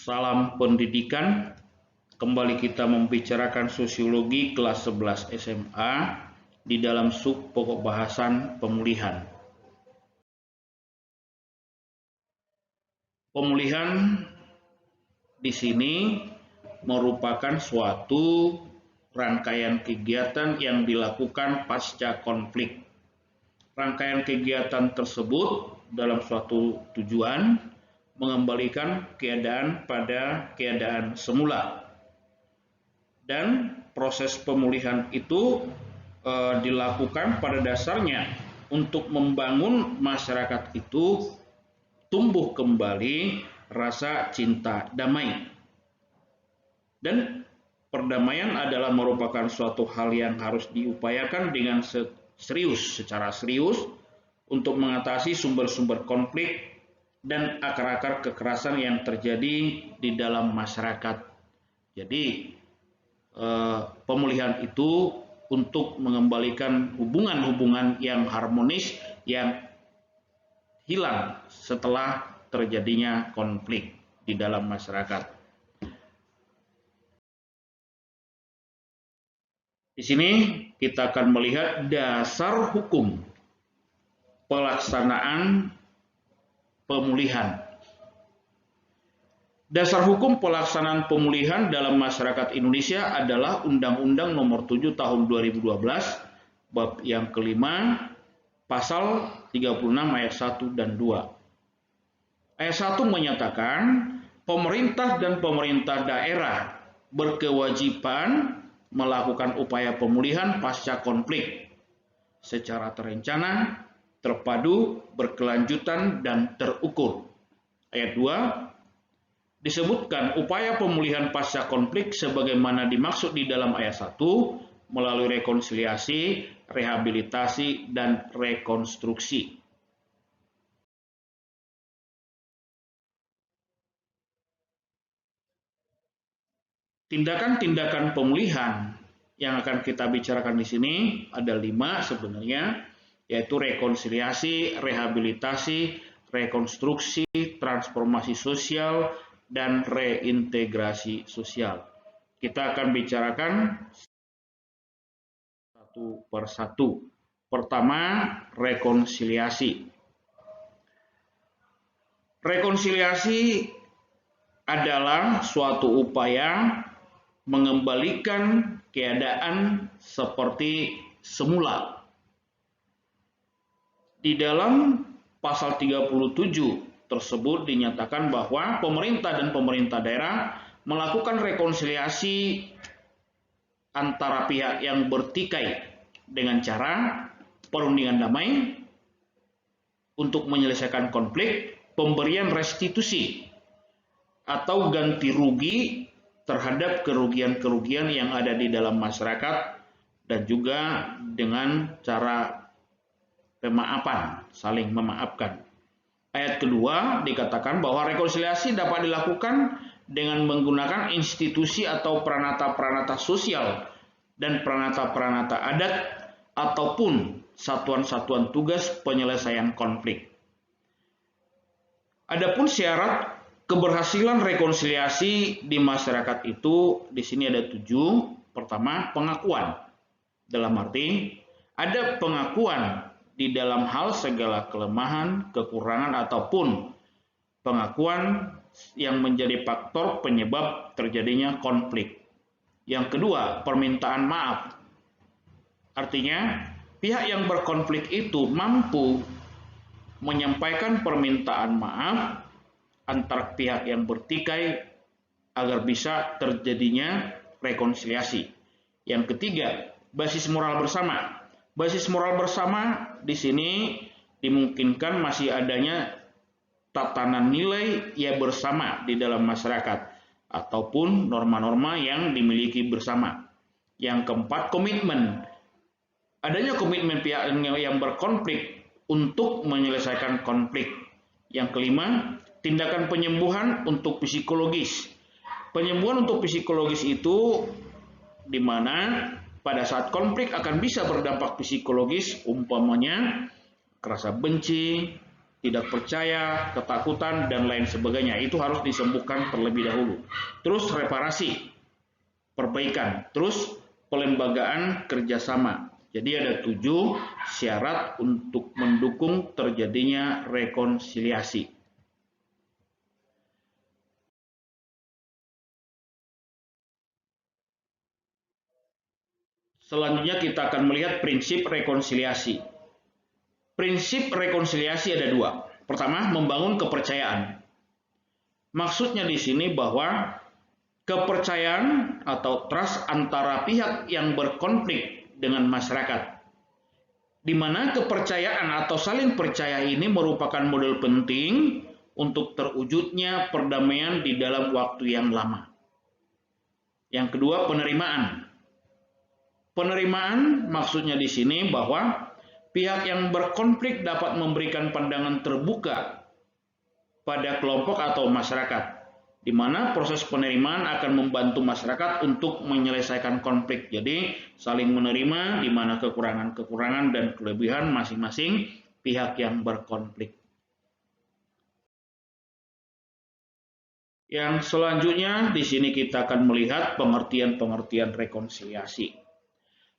Salam pendidikan. Kembali kita membicarakan sosiologi kelas 11 SMA di dalam sub pokok bahasan pemulihan. Pemulihan di sini merupakan suatu rangkaian kegiatan yang dilakukan pasca konflik. Rangkaian kegiatan tersebut dalam suatu tujuan mengembalikan keadaan pada keadaan semula. Dan proses pemulihan itu dilakukan pada dasarnya untuk membangun masyarakat itu tumbuh kembali rasa cinta damai. Dan perdamaian adalah merupakan suatu hal yang harus diupayakan dengan secara serius untuk mengatasi sumber-sumber konflik dan akar-akar kekerasan yang terjadi di dalam masyarakat. Jadi pemulihan itu untuk mengembalikan hubungan-hubungan yang harmonis yang hilang setelah terjadinya konflik di dalam masyarakat. Di sini kita akan melihat dasar hukum pelaksanaan pemulihan. Dasar hukum pelaksanaan pemulihan dalam masyarakat Indonesia adalah Undang-Undang Nomor 7 Tahun 2012, bab yang kelima, pasal 36 ayat 1 dan 2. Ayat 1 menyatakan, pemerintah dan pemerintah daerah berkewajiban melakukan upaya pemulihan pasca konflik secara terencana, terpadu, berkelanjutan, dan terukur. Ayat 2 disebutkan upaya pemulihan pasca konflik sebagaimana dimaksud di dalam ayat 1 melalui rekonsiliasi, rehabilitasi, dan rekonstruksi. Tindakan-tindakan pemulihan yang akan kita bicarakan di sini ada 5 sebenarnya, yaitu rekonsiliasi, rehabilitasi, rekonstruksi, transformasi sosial, dan reintegrasi sosial. Kita akan bicarakan satu persatu. Pertama, rekonsiliasi. Rekonsiliasi adalah suatu upaya mengembalikan keadaan seperti semula. Di dalam pasal 37 tersebut dinyatakan bahwa pemerintah dan pemerintah daerah melakukan rekonsiliasi antara pihak yang bertikai dengan cara perundingan damai untuk menyelesaikan konflik, pemberian restitusi atau ganti rugi terhadap kerugian-kerugian yang ada di dalam masyarakat, dan juga dengan cara pemaafan, saling memaafkan. Ayat kedua dikatakan bahwa rekonsiliasi dapat dilakukan dengan menggunakan institusi atau peranata-peranata sosial dan peranata-peranata adat ataupun satuan-satuan tugas penyelesaian konflik. Adapun syarat keberhasilan rekonsiliasi di masyarakat itu di sini ada 7. Pertama, pengakuan. Dalam arti ada pengakuan di dalam hal segala kelemahan, kekurangan, ataupun pengakuan yang menjadi faktor penyebab terjadinya konflik. Yang kedua, permintaan maaf. Artinya, pihak yang berkonflik itu mampu menyampaikan permintaan maaf antar pihak yang bertikai agar bisa terjadinya rekonsiliasi. Yang ketiga, basis moral bersama. Basis moral bersama di sini dimungkinkan masih adanya tatanan nilai ya bersama di dalam masyarakat ataupun norma-norma yang dimiliki bersama. Yang keempat, komitmen. Adanya komitmen pihak yang berkonflik untuk menyelesaikan konflik. Yang kelima, tindakan penyembuhan untuk psikologis. Penyembuhan untuk psikologis itu di mana pada saat konflik akan bisa berdampak psikologis, umpamanya rasa benci, tidak percaya, ketakutan, dan lain sebagainya. Itu harus disembuhkan terlebih dahulu. Terus reparasi, perbaikan, terus pelembagaan kerjasama. Jadi ada 7 syarat untuk mendukung terjadinya rekonsiliasi. Selanjutnya kita akan melihat prinsip rekonsiliasi. Prinsip rekonsiliasi ada 2. Pertama, membangun kepercayaan. Maksudnya di sini bahwa kepercayaan atau trust antara pihak yang berkonflik dengan masyarakat, di mana kepercayaan atau saling percaya ini merupakan model penting untuk terwujudnya perdamaian di dalam waktu yang lama. Yang kedua, penerimaan. Penerimaan maksudnya di sini bahwa pihak yang berkonflik dapat memberikan pandangan terbuka pada kelompok atau masyarakat, di mana proses penerimaan akan membantu masyarakat untuk menyelesaikan konflik. Jadi saling menerima di mana kekurangan-kekurangan dan kelebihan masing-masing pihak yang berkonflik. Yang selanjutnya di sini kita akan melihat pengertian-pengertian rekonsiliasi.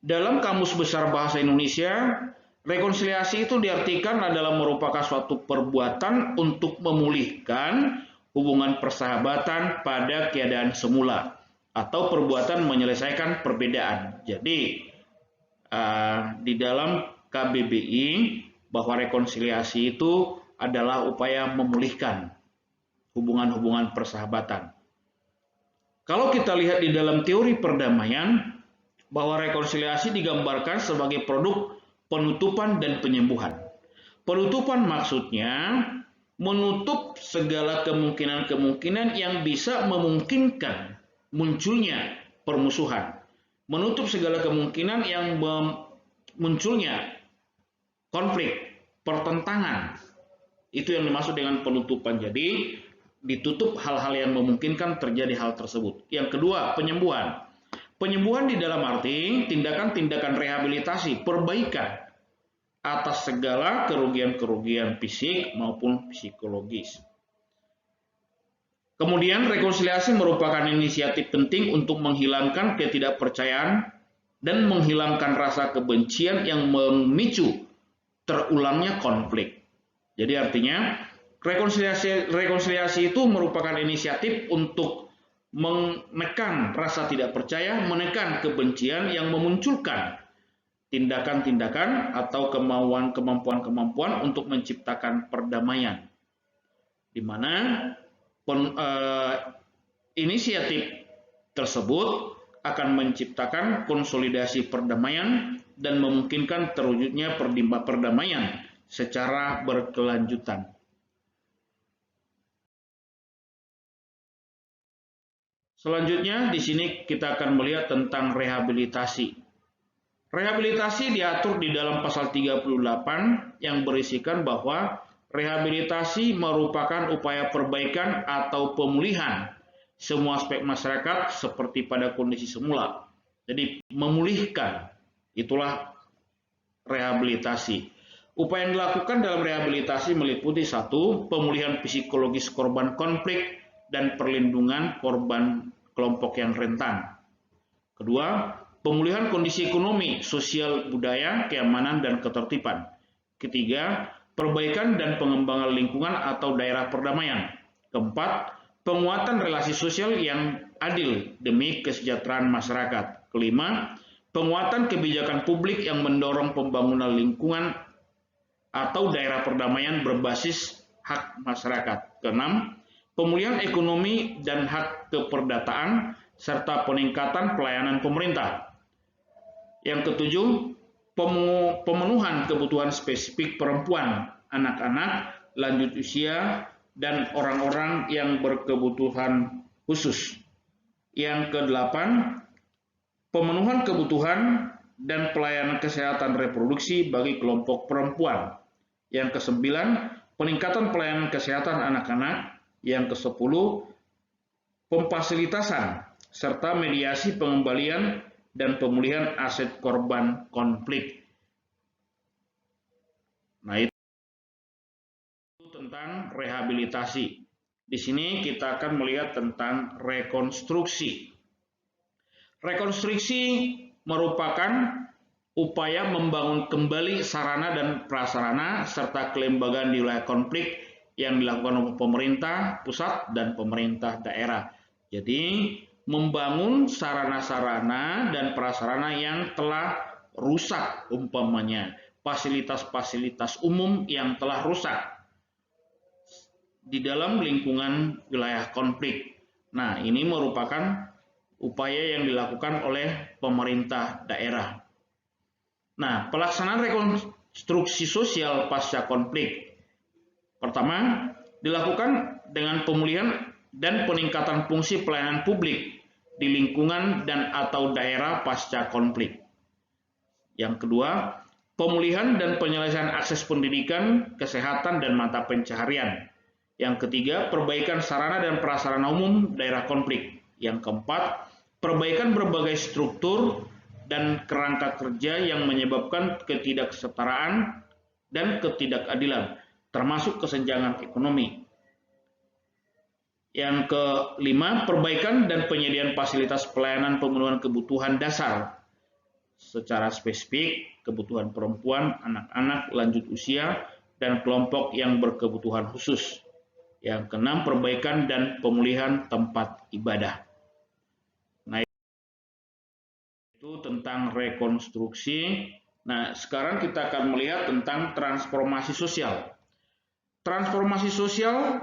Dalam Kamus Besar Bahasa Indonesia, rekonsiliasi itu diartikan adalah merupakan suatu perbuatan untuk memulihkan hubungan persahabatan pada keadaan semula atau perbuatan menyelesaikan perbedaan. Jadi di dalam KBBI bahwa rekonsiliasi itu adalah upaya memulihkan hubungan-hubungan persahabatan. Kalau kita lihat di dalam teori perdamaian, bahwa rekonsiliasi digambarkan sebagai produk penutupan dan penyembuhan. Penutupan maksudnya menutup segala kemungkinan-kemungkinan yang bisa memungkinkan munculnya permusuhan. Menutup segala kemungkinan yang munculnya konflik, pertentangan. Itu yang dimaksud dengan penutupan. Jadi ditutup hal-hal yang memungkinkan terjadi hal tersebut. Yang kedua, penyembuhan. Penyembuhan di dalam arti tindakan-tindakan rehabilitasi, perbaikan atas segala kerugian-kerugian fisik maupun psikologis. Kemudian rekonsiliasi merupakan inisiatif penting untuk menghilangkan ketidakpercayaan dan menghilangkan rasa kebencian yang memicu terulangnya konflik. Jadi artinya rekonsiliasi itu merupakan inisiatif untuk menekan rasa tidak percaya, menekan kebencian yang memunculkan tindakan-tindakan atau kemampuan-kemampuan untuk menciptakan perdamaian, di mana inisiatif tersebut akan menciptakan konsolidasi perdamaian dan memungkinkan terwujudnya perdamaian secara berkelanjutan. Selanjutnya di sini kita akan melihat tentang rehabilitasi. Rehabilitasi diatur di dalam pasal 38 yang berisikan bahwa rehabilitasi merupakan upaya perbaikan atau pemulihan semua aspek masyarakat seperti pada kondisi semula. Jadi memulihkan, itulah rehabilitasi. Upaya yang dilakukan dalam rehabilitasi meliputi 1. Pemulihan psikologis korban konflik dan perlindungan korban kelompok yang rentan. Kedua, pemulihan kondisi ekonomi, sosial, budaya, keamanan, dan ketertiban. Ketiga, perbaikan dan pengembangan lingkungan atau daerah perdamaian. Keempat, penguatan relasi sosial yang adil demi kesejahteraan masyarakat. Kelima, penguatan kebijakan publik yang mendorong pembangunan lingkungan atau daerah perdamaian berbasis hak masyarakat. Keenam, pemulihan ekonomi dan hak keperdataan serta peningkatan pelayanan pemerintah. Yang ketujuh, pemenuhan kebutuhan spesifik perempuan, anak-anak, lanjut usia, dan orang-orang yang berkebutuhan khusus. Yang kedelapan, pemenuhan kebutuhan dan pelayanan kesehatan reproduksi bagi kelompok perempuan. Yang kesembilan, peningkatan pelayanan kesehatan anak-anak. Yang ke-10, pemfasilitasan serta mediasi pengembalian dan pemulihan aset korban konflik. Nah, itu tentang rehabilitasi. Di sini kita akan melihat tentang rekonstruksi. Rekonstruksi merupakan upaya membangun kembali sarana dan prasarana serta kelembagaan di wilayah konflik yang dilakukan oleh pemerintah pusat dan pemerintah daerah. Jadi, membangun sarana-sarana dan prasarana yang telah rusak, umpamanya fasilitas-fasilitas umum yang telah rusak di dalam lingkungan wilayah konflik. Nah, ini merupakan upaya yang dilakukan oleh pemerintah daerah. Nah, pelaksanaan rekonstruksi sosial pasca konflik. Pertama, dilakukan dengan pemulihan dan peningkatan fungsi pelayanan publik di lingkungan dan atau daerah pasca konflik. Yang kedua, pemulihan dan penyelesaian akses pendidikan, kesehatan, dan mata pencaharian. Yang ketiga, perbaikan sarana dan prasarana umum daerah konflik. Yang keempat, perbaikan berbagai struktur dan kerangka kerja yang menyebabkan ketidaksetaraan dan ketidakadilan, termasuk kesenjangan ekonomi. Yang kelima, perbaikan dan penyediaan fasilitas pelayanan pemenuhan kebutuhan dasar secara spesifik, kebutuhan perempuan, anak-anak, lanjut usia, dan kelompok yang berkebutuhan khusus. Yang keenam, perbaikan dan pemulihan tempat ibadah. Nah, itu tentang rekonstruksi. Nah, sekarang kita akan melihat tentang transformasi sosial. Transformasi sosial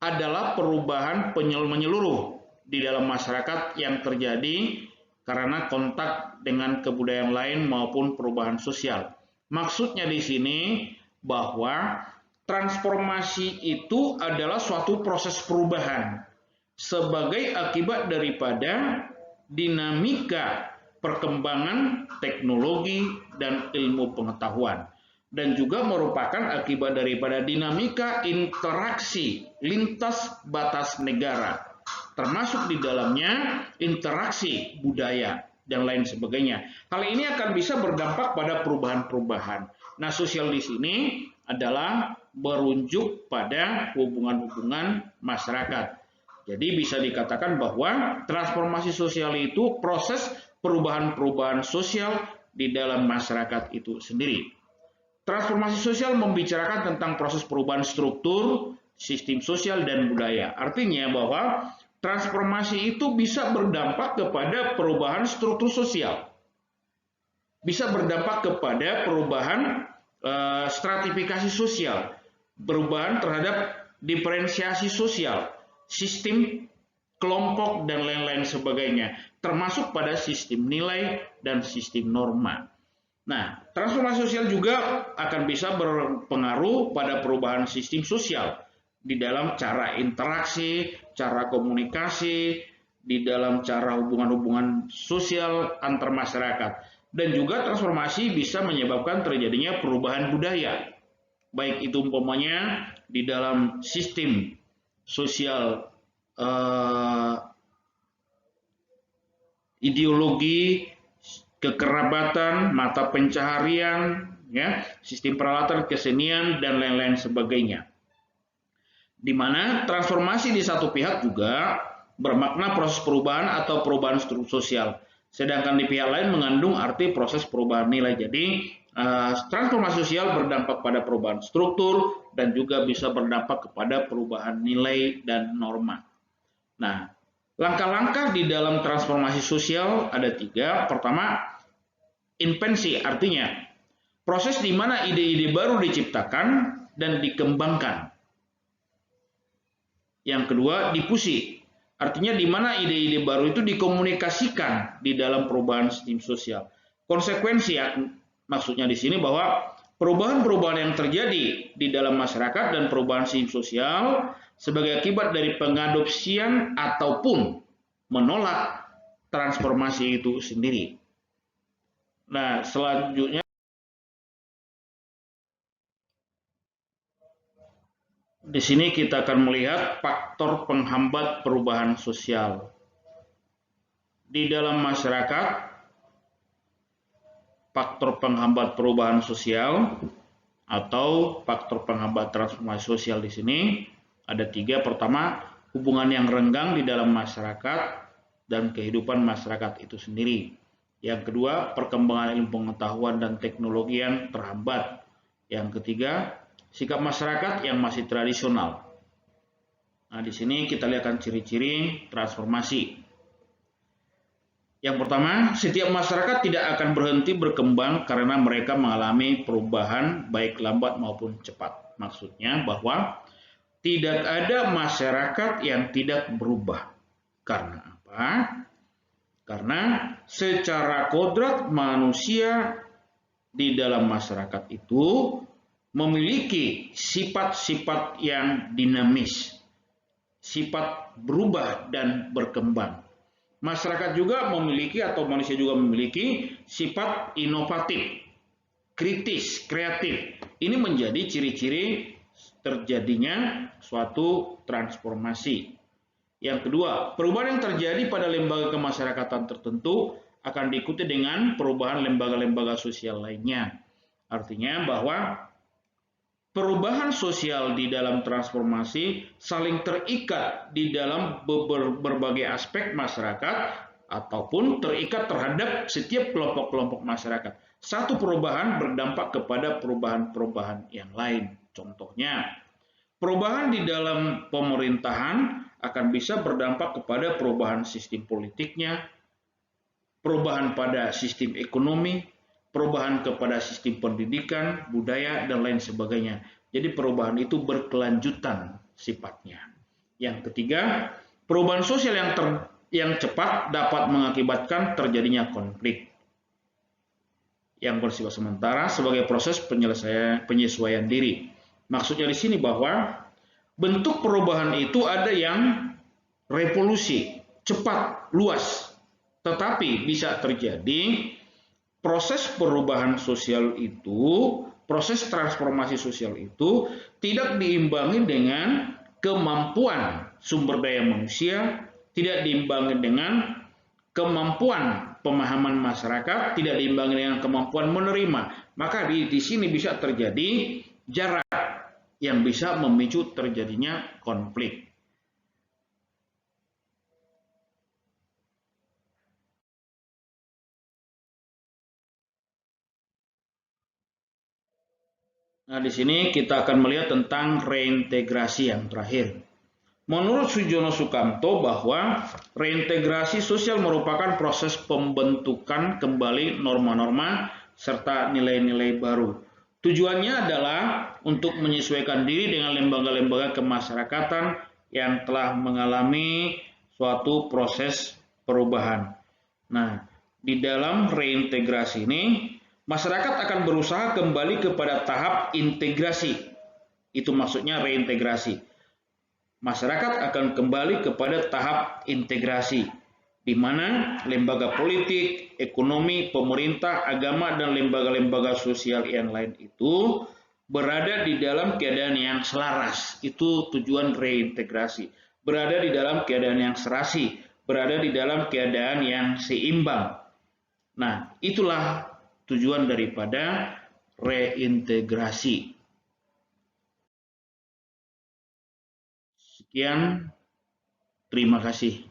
adalah perubahan menyeluruh di dalam masyarakat yang terjadi karena kontak dengan kebudayaan lain maupun perubahan sosial. Maksudnya di sini bahwa transformasi itu adalah suatu proses perubahan sebagai akibat daripada dinamika perkembangan teknologi dan ilmu pengetahuan, dan juga merupakan akibat daripada dinamika interaksi lintas batas negara, termasuk di dalamnya interaksi budaya dan lain sebagainya. Hal ini akan bisa berdampak pada perubahan-perubahan. Nah, sosial di sini adalah berunjuk pada hubungan-hubungan masyarakat. Jadi bisa dikatakan bahwa transformasi sosial itu proses perubahan-perubahan sosial di dalam masyarakat itu sendiri. Transformasi sosial membicarakan tentang proses perubahan struktur, sistem sosial, dan budaya. Artinya bahwa transformasi itu bisa berdampak kepada perubahan struktur sosial, bisa berdampak kepada perubahan stratifikasi sosial, perubahan terhadap diferensiasi sosial, sistem kelompok, dan lain-lain sebagainya, termasuk pada sistem nilai dan sistem norma. Nah, transformasi sosial juga akan bisa berpengaruh pada perubahan sistem sosial di dalam cara interaksi, cara komunikasi, di dalam cara hubungan-hubungan sosial antar masyarakat. Dan juga transformasi bisa menyebabkan terjadinya perubahan budaya, baik itu umpamanya di dalam sistem sosial ideologi, kekerabatan, mata pencaharian, ya, sistem peralatan, kesenian, dan lain-lain sebagainya. Di mana transformasi di satu pihak juga bermakna proses perubahan atau perubahan struktur sosial, sedangkan di pihak lain mengandung arti proses perubahan nilai. Jadi transformasi sosial berdampak pada perubahan struktur dan juga bisa berdampak kepada perubahan nilai dan norma. Nah, langkah-langkah di dalam transformasi sosial ada 3. Pertama, invensi, artinya proses di mana ide-ide baru diciptakan dan dikembangkan. Yang kedua, difusi, artinya di mana ide-ide baru itu dikomunikasikan di dalam perubahan sistem sosial. Konsekuensi, maksudnya di sini bahwa perubahan-perubahan yang terjadi di dalam masyarakat dan perubahan sistem sosial sebagai akibat dari pengadopsian ataupun menolak transformasi itu sendiri. Nah, selanjutnya di sini kita akan melihat faktor penghambat perubahan sosial. Di dalam masyarakat, faktor penghambat perubahan sosial atau faktor penghambat transformasi sosial di sini ada 3. Pertama, hubungan yang renggang di dalam masyarakat dan kehidupan masyarakat itu sendiri. Yang kedua, perkembangan ilmu pengetahuan dan teknologi yang terhambat. Yang ketiga, sikap masyarakat yang masih tradisional. Nah, di sini kita lihatkan ciri-ciri transformasi. Yang pertama, setiap masyarakat tidak akan berhenti berkembang karena mereka mengalami perubahan baik lambat maupun cepat. Maksudnya bahwa tidak ada masyarakat yang tidak berubah. Karena apa? Karena secara kodrat manusia di dalam masyarakat itu memiliki sifat-sifat yang dinamis, sifat berubah dan berkembang. Masyarakat juga memiliki atau manusia juga memiliki sifat inovatif, kritis, kreatif. Ini menjadi ciri-ciri terjadinya suatu transformasi. Yang kedua, perubahan yang terjadi pada lembaga kemasyarakatan tertentu akan diikuti dengan perubahan lembaga-lembaga sosial lainnya. Artinya bahwa perubahan sosial di dalam transformasi saling terikat di dalam berbagai aspek masyarakat ataupun terikat terhadap setiap kelompok-kelompok masyarakat. Satu perubahan berdampak kepada perubahan-perubahan yang lain. Contohnya, perubahan di dalam pemerintahan akan bisa berdampak kepada perubahan sistem politiknya, perubahan pada sistem ekonomi, perubahan kepada sistem pendidikan, budaya, dan lain sebagainya. Jadi perubahan itu berkelanjutan sifatnya. Yang ketiga, perubahan sosial yang cepat dapat mengakibatkan terjadinya konflik yang bersifat sementara sebagai proses penyesuaian diri. Maksudnya di sini bahwa bentuk perubahan itu ada yang revolusi, cepat, luas. Tetapi bisa terjadi proses perubahan sosial itu, proses transformasi sosial itu tidak diimbangi dengan kemampuan sumber daya manusia, tidak diimbangi dengan kemampuan pemahaman masyarakat, tidak diimbangi dengan kemampuan menerima. Maka di sini bisa terjadi jarak yang bisa memicu terjadinya konflik. Nah, di sini kita akan melihat tentang reintegrasi yang terakhir. Menurut Sujono Sukamto bahwa reintegrasi sosial merupakan proses pembentukan kembali norma-norma serta nilai-nilai baru. Tujuannya adalah untuk menyesuaikan diri dengan lembaga-lembaga kemasyarakatan yang telah mengalami suatu proses perubahan. Nah, di dalam reintegrasi ini, masyarakat akan berusaha kembali kepada tahap integrasi. Itu maksudnya reintegrasi. Masyarakat akan kembali kepada tahap integrasi, di mana lembaga politik, ekonomi, pemerintah, agama, dan lembaga-lembaga sosial yang lain itu berada di dalam keadaan yang selaras. Itu tujuan reintegrasi. Berada di dalam keadaan yang serasi, berada di dalam keadaan yang seimbang. Nah, itulah tujuan daripada reintegrasi. Sekian, terima kasih.